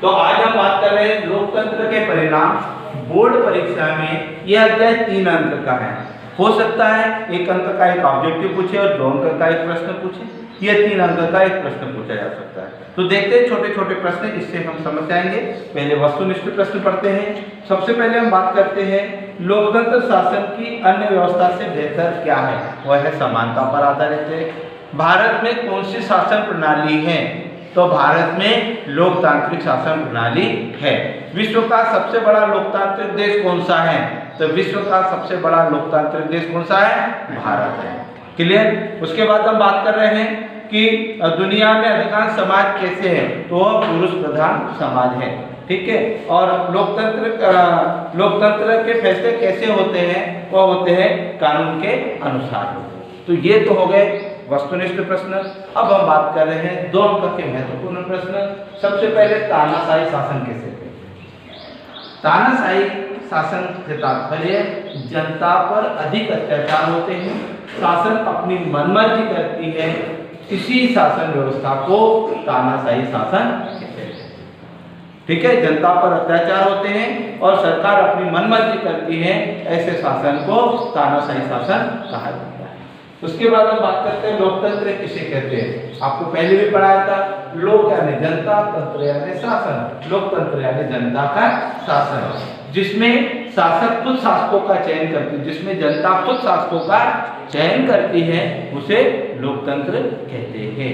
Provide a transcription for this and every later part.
तो आज हम बात कर रहे हैं लोकतंत्र के परिणाम। बोर्ड परीक्षा में यह अध्याय 3 अंक का है। हो सकता है 1 अंक का एक ऑब्जेक्टिव पूछे और 2 अंक का एक प्रश्न पूछे, यह 3 अंक का एक प्रश्न पूछा जा सकता है। तो देखते हैं छोटे छोटे प्रश्न, इससे हम समझ जाएंगे। पहले वस्तुनिष्ठ प्रश्न पढ़ते हैं। सबसे पहले हम बात करते हैं लोकतंत्र शासन की अन्य व्यवस्था से बेहतर क्या है। वह है समानता पर आधारित है। भारत में कौन सी शासन प्रणाली है? तो भारत में लोकतांत्रिक शासन प्रणाली है। विश्व का सबसे बड़ा लोकतांत्रिक देश कौन सा है? तो विश्व का सबसे बड़ा लोकतांत्रिक देश कौन सा है? भारत है। क्लियर। उसके बाद हम बात कर रहे हैं कि दुनिया में अधिकांश समाज कैसे हैं? तो वह पुरुष प्रधान समाज है। ठीक है। और लोकतंत्र के फैसले कैसे होते हैं? वह होते हैं कानून के अनुसार। तो ये तो हो गए वस्तुनिष्ठ प्रश्न। अब हम बात कर रहे हैं 2 अंक के महत्वपूर्ण प्रश्न। सबसे पहले तानाशाही शासन कैसे थे? तानाशाही शासन से तात्पर्य जनता पर अधिक अत्याचार होते हैं, शासन अपनी मनमर्जी करती है, इसी शासन व्यवस्था को तानाशाही शासन कहते हैं। ठीक है। जनता पर अत्याचार होते हैं और सरकार अपनी मनमर्जी करती है, ऐसे शासन को तानाशाही शासन कहा जाता है। उसके बाद हम बात करते हैं लोकतंत्र किसे कहते हैं। आपको पहले भी पढ़ाया था। लोक यानी जनता, तंत्र यानी शासन। लोकतंत्र यानी जनता का शासन, जिसमें शासक खुद शासकों का चयन करती है, जिसमें जनता खुद शासकों का चयन करती है, उसे लोकतंत्र कहते हैं।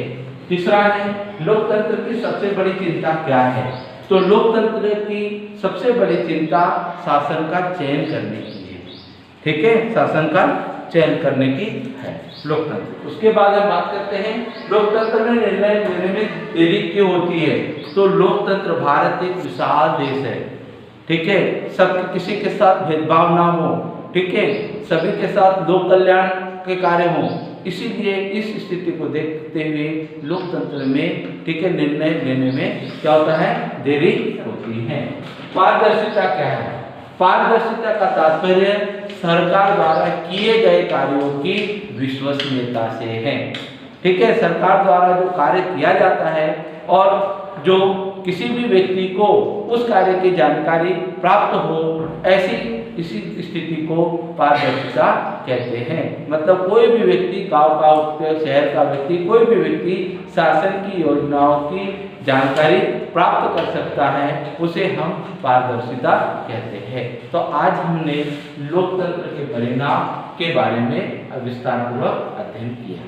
तीसरा है लोकतंत्र की सबसे बड़ी चिंता क्या है? तो लोकतंत्र की सबसे बड़ी चिंता शासन का चयन करने की है। ठीक है। शासन का चयन करने की है लोकतंत्र। उसके बाद हम बात करते हैं लोकतंत्र में निर्णय लेने में देरी क्यों होती है। तो लोकतंत्र, भारत एक विशाल देश है। ठीक है। सब किसी के साथ भेदभाव ना हो। ठीक है। सभी के साथ लोक कल्याण के कार्य हों। इसीलिए इस स्थिति को देखते हुए लोकतंत्र में, ठीक है, निर्णय लेने में क्या होता है? देरी होती है। पारदर्शिता क्या है? पारदर्शिता का तात्पर्य सरकार द्वारा किए गए कार्यों की विश्वसनीयता से है। ठीक है। सरकार द्वारा जो कार्य किया जाता है और जो किसी भी व्यक्ति को उस कार्य की जानकारी प्राप्त हो, ऐसी इसी स्थिति को पारदर्शिता कहते हैं। मतलब कोई भी व्यक्ति, गांव का, शहर का व्यक्ति, कोई भी व्यक्ति शासन की योजनाओं की जानकारी प्राप्त कर सकता है, उसे हम पारदर्शिता कहते हैं। तो आज हमने लोकतंत्र के परिणाम के बारे में विस्तारपूर्वक अध्ययन किया।